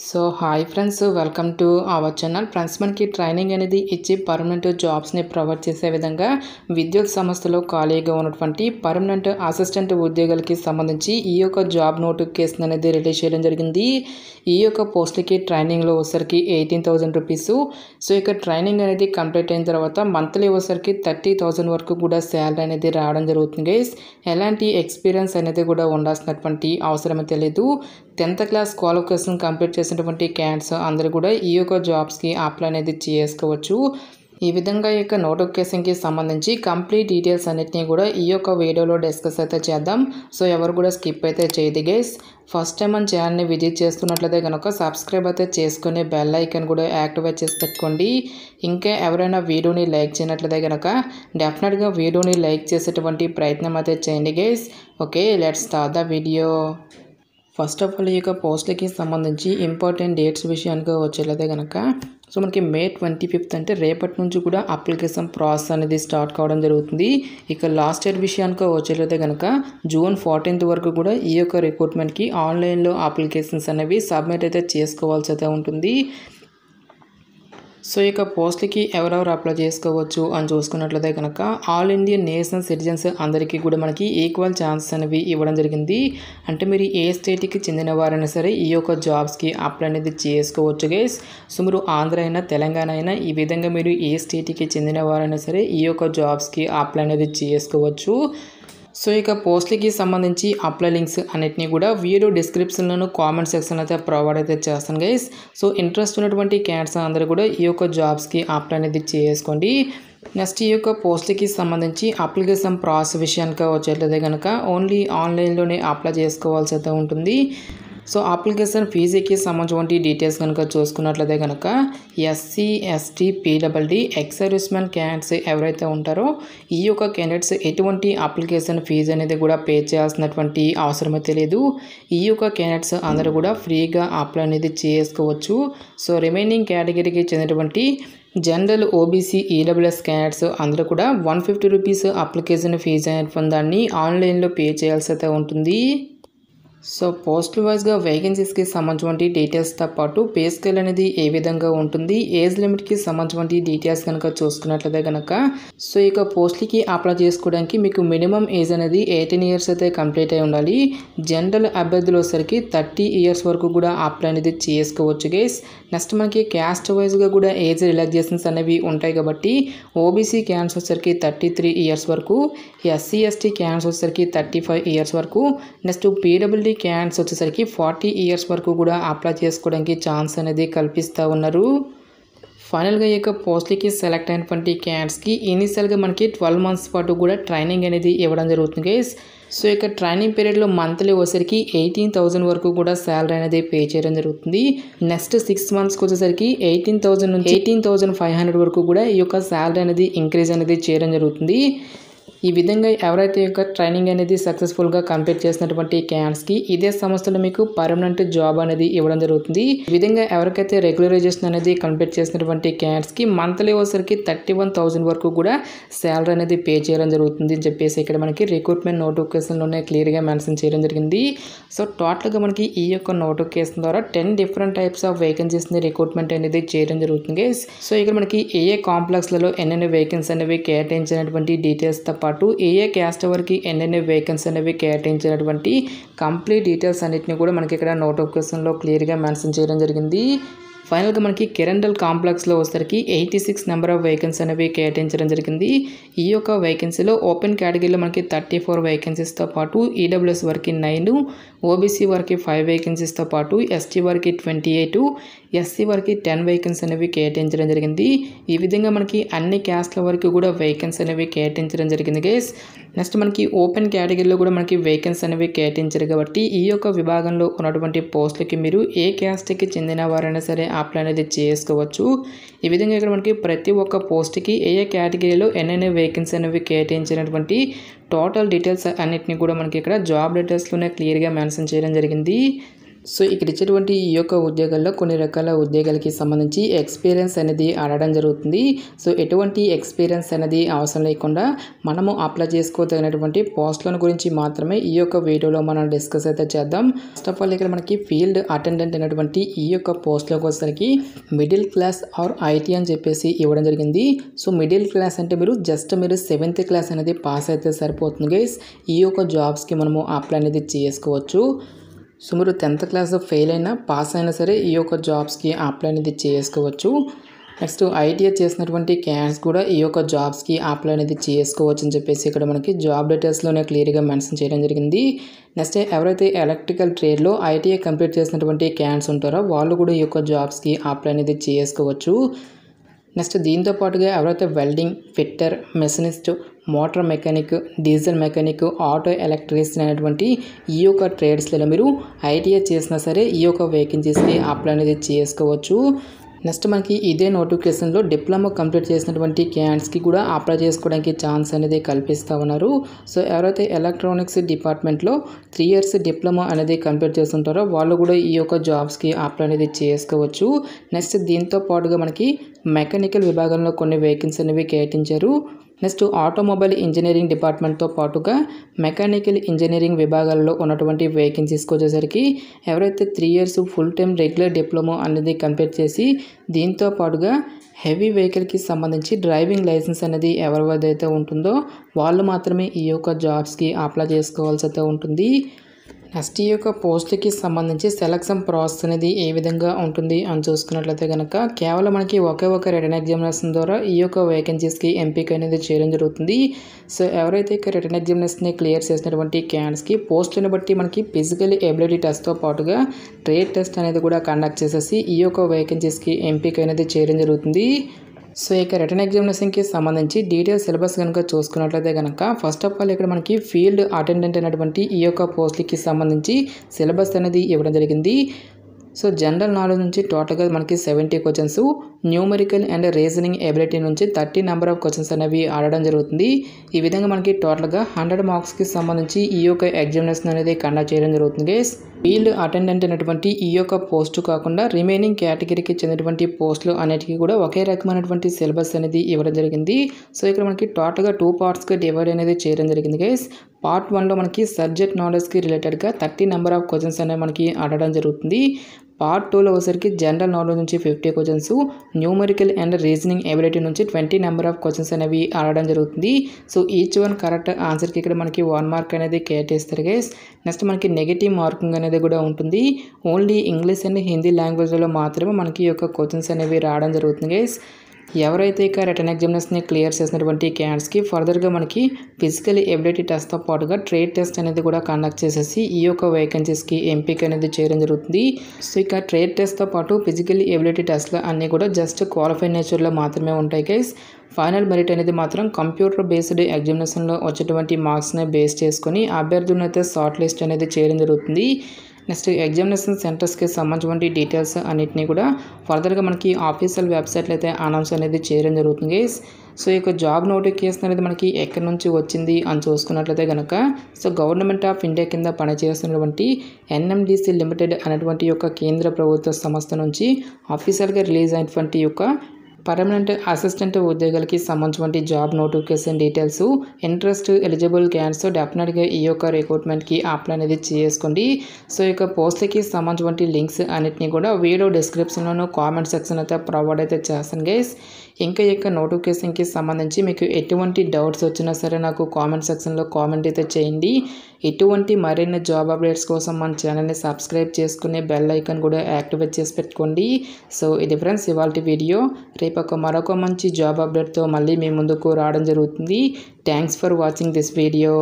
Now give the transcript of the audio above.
So hi friends, welcome to our channel. Friends, మనకి training అనేది ఇచ్చి పర్మనెంట్ జాబ్స్ని ప్రొవైడ్ చేసే విధంగా విద్యుత్ సంస్థలో ఖాళీగా ఉన్నటువంటి పర్మనెంట్ అసిస్టెంట్ ఉద్యోగాలకి సంబంధించి ఈ యొక్క జాబ్ నోటిఫికేషన్ అనేది రిలీజ్ చేయడం జరిగింది. ఈ యొక్క పోస్ట్కి ట్రైనింగ్లో వచ్చేసరికి 18,000 రూపీస్. సో ఇక ట్రైనింగ్ అనేది కంప్లీట్ అయిన తర్వాత మంత్లీ వచ్చేసరికి 30,000 వరకు కూడా శాలరీ అనేది రావడం జరుగుతుంది గైస్. ఎలాంటి ఎక్స్పీరియన్స్ అనేది కూడా ఉండాల్సినటువంటి అవసరం తెలియదు. 10th క్లాస్ క్వాలిఫికేషన్ కంప్లీట్ చేసినటువంటి క్యాండిడేట్స్ అందరూ కూడా ఈ యొక్క జాబ్స్కి అప్లై అనేది చేసుకోవచ్చు. ఈ విధంగా ఈ యొక్క నోటిఫికేషన్కి సంబంధించి కంప్లీట్ డీటెయిల్స్ అన్నిటినీ కూడా ఈ యొక్క వీడియోలో డిస్కస్ అయితే చేద్దాం. సో ఎవరు కూడా స్కిప్ అయితే చేయదు గైస్. ఫస్ట్ టైం మన ఛానల్ని విజిట్ చేస్తున్నట్లయితే కనుక సబ్స్క్రైబ్ అయితే చేసుకుని బెల్ ఐకాన్ కూడా యాక్టివేట్ చేసి పెట్టుకోండి. ఇంకా ఎవరైనా వీడియోని లైక్ చేయనట్లయితే కనుక డెఫినెట్గా వీడియోని లైక్ చేసేటువంటి ప్రయత్నం అయితే చేయండి guys. Okay, let's start the video. First of all ఈ యొక్క పోస్ట్లకి సంబంధించి ఇంపార్టెంట్ డేట్స్ విషయానికి వచ్చేట్లయితే కనుక సో మనకి May 25th అంటే రేపటి నుంచి కూడా అప్లికేషన్ ప్రాసెస్ అనేది స్టార్ట్ కావడం జరుగుతుంది. ఇక లాస్ట్ డేట్ విషయానికి వచ్చేట్లయితే కనుక June 14th వరకు కూడా ఈ యొక్క రిక్రూట్మెంట్కి ఆన్లైన్లో అప్లికేషన్స్ అనేవి సబ్మిట్ అయితే చేసుకోవాల్సి అయితే ఉంటుంది. సో ఇక పోస్ట్కి ఎవరెవరు అప్లై చేసుకోవచ్చు అని చూసుకున్నట్లయితే కనుక ఆల్ ఇండియన్ నేషనల్ సిటిజన్స్ అందరికీ కూడా మనకి ఈక్వల్ ఛాన్సెస్ అనేవి ఇవ్వడం జరిగింది. అంటే మీరు ఏ స్టేట్కి చెందిన వారైనా సరే ఈ యొక్క జాబ్స్కి అప్లై అనేది చేసుకోవచ్చు గైస్. సో మీరు ఆంధ్ర అయినా తెలంగాణ అయినా ఈ విధంగా మీరు ఏ స్టేట్కి చెందిన వారైనా సరే ఈ యొక్క జాబ్స్కి అప్లై అనేది చేసుకోవచ్చు. సో ఇక పోస్ట్లకి సంబంధించి అప్లై లింక్స్ అన్నిటినీ కూడా వీడియో డిస్క్రిప్షన్లోను కామెంట్ సెక్షన్ అయితే ప్రొవైడ్ అయితే చేస్తాను గైస్. సో ఇంట్రెస్ట్ ఉన్నటువంటి క్యాండిడేట్స్ అందరూ కూడా ఈ యొక్క జాబ్స్కి అప్లై అనేది చేసుకోండి. నెక్స్ట్ ఈ యొక్క పోస్ట్లకి సంబంధించి అప్లికేషన్ ప్రాసెస్ విషయానికి వచ్చేట్లయితే కనుక ఓన్లీ ఆన్లైన్లోనే అప్లై చేసుకోవాల్సి అయితే ఉంటుంది. సో అప్లికేషన్ ఫీజుకి సంబంధించిన డీటెయిల్స్ కనుక చూసుకున్నట్లయితే కనుక SC ST PWD ex servicemen candidates ఎవరైతే ఉంటారో ఈ యొక్క క్యాండిడేట్స్ ఎటువంటి అప్లికేషన్ ఫీజు అనేది కూడా పే చేయాల్సినటువంటి అవసరమే తెలియదు. ఈ యొక్క క్యాండిడేట్స్ అందరూ కూడా ఫ్రీగా అప్లై అనేది చేసుకోవచ్చు. సో రిమైనింగ్ కేటగిరీకి చెందినటువంటి జనరల్ OBC EWS క్యాండిడేట్స్ అందరూ కూడా 150 రూపీస్ అప్లికేషన్ ఫీజు అనేటువంటి దాన్ని ఆన్లైన్లో పే చేయాల్సి అయితే ఉంటుంది. సో పోస్టల్ వైజ్గా వేకెన్సీస్కి సంబంధించిన డీటెయిల్స్తో పాటు పే స్కేల్ అనేది ఏ విధంగా ఉంటుంది, ఏజ్ లిమిట్కి సంబంధించిన డీటెయిల్స్ కనుక చూసుకున్నట్లయితే కనుక సో ఇక పోస్ట్లకి అప్లై చేసుకోవడానికి మీకు మినిమం ఏజ్ అనేది 18 years అయితే కంప్లీట్ అయి ఉండాలి. జనరల్ అభ్యర్థులు వచ్చేసరికి 30 years వరకు కూడా అప్లై అనేది చేసుకోవచ్చు గైస్. నెక్స్ట్ మనకి క్యాస్ట్ వైజ్గా కూడా ఏజ్ రిలాక్సేషన్స్ అనేవి ఉంటాయి కాబట్టి OBC క్యాండిడేట్స్ వచ్చేసరికి 33 years వరకు, SC ST క్యాండిడేట్స్ వచ్చేసరికి 35 years వరకు, నెక్స్ట్ PWD క్యాండిడేట్స్ వచ్చేసరికి 40 years వరకు కూడా అప్లై చేసుకోవడానికి ఛాన్స్ అనేది కల్పిస్తూ ఉన్నారు. ఫైనల్గా ఈ యొక్క పోస్ట్లకి సెలెక్ట్ అయినటువంటి క్యాండిడేట్స్కి ఇనిషియల్గా మనకి 12 months పాటు కూడా ట్రైనింగ్ అనేది ఇవ్వడం జరుగుతుంది గైస్. సో ఇక ట్రైనింగ్ పీరియడ్లో మంత్లీ వచ్చేసరికి 18,000 వరకు కూడా శాలరీ అనేది పే చేయడం జరుగుతుంది. నెక్స్ట్ 6 monthsకి వచ్చేసరికి 18,000 నుంచి 18,500 వరకు కూడా ఈ యొక్క శాలరీ అనేది ఇంక్రీజ్ అనేది చేయడం జరుగుతుంది. ఈ విధంగా ఎవరైతే యొక్క ట్రైనింగ్ అనేది సక్సెస్ఫుల్గా కంప్లీట్ చేసినటువంటి క్యాండిడేట్స్కి ఇదే సంస్థలో మీకు పర్మనెంట్ జాబ్ అనేది ఇవ్వడం జరుగుతుంది. ఈ విధంగా ఎవరికైతే రెగ్యులరైజేషన్ అనేది కంప్లీట్ చేసినటువంటి క్యాండిడేట్స్కి మంత్లీ వచ్చేసరికి 31,000 వరకు కూడా శాలరీ అనేది పే చేయడం జరుగుతుంది అని చెప్పేసి ఇక్కడ మనకి రిక్రూట్మెంట్ నోటిఫికేషన్లోనే క్లియర్గా మెన్షన్ చేయడం జరిగింది. సో టోటల్గా మనకి ఈ యొక్క నోటిఫికేషన్ ద్వారా 10 different types ఆఫ్ వేకెన్సీస్ని రిక్రూట్మెంట్ అనేది చేయడం జరుగుతుంది. సో ఇక్కడ మనకి ఏ కాంప్లెక్స్లలో ఎన్నెన్ని వేకెన్సీ అనేవి కేటాయించినటువంటి డీటెయిల్స్తో పాటు ఏ క్యాస్ట్ వరకు ఎన్నెన్ని వేకెన్సీ అనేవి కేటాయించినటువంటి కంప్లీట్ డీటెయిల్స్ అన్నిటిని కూడా మనకి ఇక్కడ నోటిఫికేషన్లో క్లియర్గా మెన్షన్ చేయడం జరిగింది. ఫైనల్గా మనకి కిరండల్ కాంప్లెక్స్లో వచ్చేసరికి 86 నెంబర్ ఆఫ్ వేకెన్సీ అనేవి కేటాయించడం జరిగింది. ఈ యొక్క వేకెన్సీలో ఓపెన్ కేటగిరీలో మనకి 34 వేకెన్సీస్తో పాటు EWS వరకు 9, OBC వరకు 5 వేకెన్సీస్తో పాటు ST వరకు 28, SC వరకు 10 వేకెన్సీ అనేవి కేటాయించడం జరిగింది. ఈ విధంగా మనకి అన్ని క్యాస్ట్ల వరకు కూడా వేకెన్సీ అనేవి కేటాయించడం జరిగింది గైస్. నెక్స్ట్ మనకి ఓపెన్ కేటగిరీలో కూడా మనకి వేకెన్సీ అనేవి కేటాయించారు కాబట్టి ఈ యొక్క విభాగంలో ఉన్నటువంటి పోస్టులకి మీరు ఏ క్యాస్ట్కి చెందిన వారైనా సరే అప్లై అనేది చేసుకోవచ్చు. ఈ విధంగా ఇక్కడ మనకి ప్రతి ఒక్క పోస్ట్కి ఏ కేటగిరీలో ఎన్నెన్ని వేకెన్సీ అనేవి కేటాయించినటువంటి టోటల్ డీటెయిల్స్ అన్నిటిని కూడా మనకి ఇక్కడ జాబ్ డీటెయిల్స్లోనే క్లియర్గా మెన్షన్ చేయడం జరిగింది. సో ఇక్కడ ఇచ్చేటువంటి ఈ యొక్క ఉద్యోగాల్లో కొన్ని రకాల ఉద్యోగాలకి సంబంధించి ఎక్స్పీరియన్స్ అనేది అడగడం జరుగుతుంది. సో ఎటువంటి ఎక్స్పీరియన్స్ అనేది అవసరం లేకుండా మనము అప్లై చేసుకోదగినటువంటి పోస్టులను గురించి మాత్రమే ఈ యొక్క వీడియోలో మనం డిస్కస్ అయితే చేద్దాం. ఫస్ట్ ఆఫ్ ఆల్ ఇక్కడ మనకి ఫీల్డ్ అటెండెంట్ అయినటువంటి ఈ యొక్క పోస్ట్లోకి వచ్చేసరికి మిడిల్ క్లాస్ ఆర్ ఐటీ అని చెప్పేసి ఇవ్వడం జరిగింది. సో మిడిల్ క్లాస్ అంటే మీరు 7th క్లాస్ అనేది పాస్ అయితే సరిపోతుంది గైస్. ఈ యొక్క జాబ్స్కి మనము అప్లై అనేది చేసుకోవచ్చు. సో మీరు 10th క్లాస్ ఫెయిల్ అయినా పాస్ అయినా సరే ఈ యొక్క జాబ్స్కి అప్లై అనేది చేసుకోవచ్చు. నెక్స్ట్ ఐటీఐ చేసినటువంటి క్యాండిడేట్స్ కూడా ఈ యొక్క జాబ్స్కి అప్లై అనేది చేసుకోవచ్చు అని చెప్పేసి ఇక్కడ మనకి జాబ్ డీటెయిల్స్లోనే క్లియర్గా మెన్షన్ చేయడం జరిగింది. నెక్స్ట్ ఎవరైతే ఎలక్ట్రికల్ ట్రేడ్లో ఐటీఐ కంప్లీట్ చేసినటువంటి క్యాండిడేట్స్ ఉంటారో వాళ్ళు కూడా ఈ యొక్క జాబ్స్కి అప్లై అనేది చేసుకోవచ్చు. నెక్స్ట్ దీంతో పాటుగా ఎవరైతే welding, fitter, machinist, motor mechanic, diesel mechanic, auto electrician అనేటువంటి ఈ యొక్క ట్రేడ్స్లలో మీరు ఐటీఐ చేసినా సరే ఈ యొక్క వేకెన్సీస్కి అప్లై అనేది చేసుకోవచ్చు. నెక్స్ట్ మనకి ఇదే నోటిఫికేషన్లో డిప్లొమా కంప్లీట్ చేసినటువంటి క్యాండిడేట్స్కి కూడా అప్లై చేసుకోవడానికి ఛాన్స్ అనేది కల్పిస్తూ ఉన్నారు. సో ఎవరైతే ఎలక్ట్రానిక్స్ డిపార్ట్మెంట్లో 3 years డిప్లొమా అనేది కంప్లీట్ చేస్తుంటారో వాళ్ళు కూడా ఈ యొక్క జాబ్స్కి అప్లై అనేది చేసుకోవచ్చు. నెక్స్ట్ దీంతో పాటుగా మనకి మెకానికల్ విభాగంలో కొన్ని వేకెన్సీ అనేవి కేటాయించారు. నెక్స్ట్ ఆటోమొబైల్ ఇంజనీరింగ్ డిపార్ట్మెంట్తో పాటుగా మెకానికల్ ఇంజనీరింగ్ విభాగాల్లో ఉన్నటువంటి వేకెన్సీస్కి వచ్చేసరికి ఎవరైతే 3 years full time regular diploma అనేది కంప్లీట్ చేసి దీంతో పాటుగా హెవీ వెహికల్కి సంబంధించి డ్రైవింగ్ లైసెన్స్ అనేది ఎవరి వద్ద అయితే ఉంటుందో వాళ్ళు మాత్రమే ఈ యొక్క జాబ్స్కి అప్లై చేసుకోవాల్సి అయితే ఉంటుంది. నెక్స్ట్ ఈ యొక్క పోస్ట్కి సంబంధించి సెలక్షన్ ప్రాసెస్ అనేది ఏ విధంగా ఉంటుంది అని చూసుకున్నట్లయితే కనుక కేవలం మనకి ఒకే ఒక రిటన్ ఎగ్జామినేషన్ ద్వారా ఈ యొక్క వేకెన్సీస్కి ఎంపిక అనేది చేయడం జరుగుతుంది. సో ఎవరైతే ఇక రిటన్ ఎగ్జామినేషన్ని క్లియర్ చేసినటువంటి క్యాండిడేట్స్కి పోస్టుని బట్టి మనకి ఫిజికల్ ఎబిలిటీ టెస్ట్తో పాటుగా ట్రేడ్ టెస్ట్ అనేది కూడా కండక్ట్ చేసేసి ఈ యొక్క వేకెన్సీస్కి ఎంపిక అనేది చేయడం జరుగుతుంది. సో ఇక రిటన్ ఎగ్జామినేషన్కి సంబంధించి డీటెయిల్ సిలబస్ కనుక చూసుకున్నట్లయితే కనుక ఫస్ట్ ఆఫ్ ఆల్ ఇక్కడ మనకి ఫీల్డ్ అటెండెంట్ అయినటువంటి ఈ యొక్క పోస్టులకి సంబంధించి సిలబస్ అనేది ఇవ్వడం జరిగింది. సో జనరల్ నాలెడ్జ్ నుంచి టోటల్గా మనకి 70 questions, numerical and reasoning ability నుంచి 30 నెంబర్ ఆఫ్ క్వశ్చన్స్ అనేవి ఆడడం జరుగుతుంది. ఈ విధంగా మనకి టోటల్గా 100 మార్క్స్కి సంబంధించి ఈ యొక్క ఎగ్జామినేషన్ అనేది కండక్ట్ చేయడం జరుగుతుంది గైస్. ఫీల్డ్ అటెండెంట్ అయినటువంటి ఈ యొక్క పోస్టు కాకుండా రిమైనింగ్ కేటగిరీకి చెందినటువంటి పోస్టులు అన్నిటికీ కూడా ఒకే రకమైనటువంటి సిలబస్ అనేది ఇవ్వడం జరిగింది. సో ఇక్కడ మనకి టోటల్గా 2 partsగా డివైడ్ అనేది చేయడం జరిగింది గైస్. Part 1లో మనకి సబ్జెక్ట్ నాలెడ్జ్కి రిలేటెడ్గా 30 నెంబర్ ఆఫ్ క్వశ్చన్స్ అనేవి మనకి ఆడడం జరుగుతుంది. Part 2లో వచ్చేసరికి జనరల్ నాలెడ్జ్ నుంచి 50 questions, numerical and reasoning ability నుంచి 20 నెంబర్ ఆఫ్ క్వశ్చన్స్ అనేవి ఆడడం జరుగుతుంది. సో ఈచ్ వన్ కరెక్ట్ ఆన్సర్కి ఇక్కడ మనకి 1 మార్క్ అనేది కేటాయిస్తారు గైస్. నెక్స్ట్ మనకి నెగిటివ్ మార్కింగ్ అనేది కూడా ఉంటుంది. ఓన్లీ ఇంగ్లీష్ అండ్ హిందీ లాంగ్వేజ్లో మాత్రమే మనకి ఈ యొక్క క్వశ్చన్స్ అనేవి రావడం జరుగుతుంది గైస్. ఎవరైతే ఇక రిటన్ ఎగ్జామినేషన్ని క్లియర్ చేసినటువంటి క్యాండిడేట్స్కి ఫర్దర్గా మనకి ఫిజికల్ ఎబిలిటీ టెస్ట్తో పాటుగా ట్రేడ్ టెస్ట్ అనేది కూడా కండక్ట్ చేసేసి ఈ యొక్క వేకెన్సీస్కి ఎంపిక అనేది చేయడం జరుగుతుంది. సో ఇక ట్రేడ్ టెస్ట్తో పాటు ఫిజికల్ ఎబిలిటీ టెస్ట్లు అన్నీ కూడా జస్ట్ క్వాలిఫైడ్ నేచర్లో మాత్రమే ఉంటాయి గైస్. ఫైనల్ మెరిట్ అనేది మాత్రం కంప్యూటర్ బేస్డ్ ఎగ్జామినేషన్లో వచ్చేటువంటి మార్క్స్ని బేస్ చేసుకొని అభ్యర్థులను అయితే షార్ట్ లిస్ట్ అనేది చేయడం జరుగుతుంది. నెక్స్ట్ ఎగ్జామినేషన్ సెంటర్స్కి సంబంధించిన డీటెయిల్స్ అన్నిటినీ కూడా ఫర్దర్గా మనకి ఆఫీషియల్ వెబ్సైట్లో అయితే అనౌన్స్ అనేది చేయడం జరుగుతుంది. సో ఈ యొక్క జాబ్ నోటిఫికేషన్ అనేది మనకి ఎక్కడి నుంచి వచ్చింది అని చూసుకున్నట్లయితే కనుక సో గవర్నమెంట్ ఆఫ్ ఇండియా కింద పనిచేస్తున్నటువంటి NMDC లిమిటెడ్ అనేటువంటి యొక్క కేంద్ర ప్రభుత్వ సంస్థ నుంచి ఆఫీషియల్గా రిలీజ్ అయినటువంటి యొక్క పర్మనెంట్ అసిస్టెంట్ ఉద్యోగాలకి సంబంధించిన job notification details interest eligible candidates డెఫినెట్గా ఈ యొక్క రిక్రూట్మెంట్కి అప్లై అనేది చేసుకోండి. సో ఈ యొక్క పోస్ట్కి సంబంధించిన లింక్స్ అన్నిటినీ కూడా వీడియో డిస్క్రిప్షన్లోనూ కామెంట్ సెక్షన్ అయితే ప్రొవైడ్ అయితే చేస్తాను గైస్. ఇంకా ఈ యొక్క నోటిఫికేషన్కి సంబంధించి మీకు ఎటువంటి డౌట్స్ వచ్చినా సరే నాకు కామెంట్ సెక్షన్లో కామెంట్ అయితే చేయండి. ఇటువంటి మరిన్ని జాబ్ అప్డేట్స్ కోసం మన ఛానల్ని సబ్స్క్రైబ్ చేసుకుని బెల్ ఐకాన్ కూడా యాక్టివేట్ చేసి పెట్టుకోండి. సో ఇది ఫ్రెండ్స్ ఇవాల్టి వీడియో. రేపు మరొక మంచి జాబ్ అప్డేట్తో మళ్ళీ మీ ముందుకు రావడం జరుగుతుంది. Thanks for watching this video.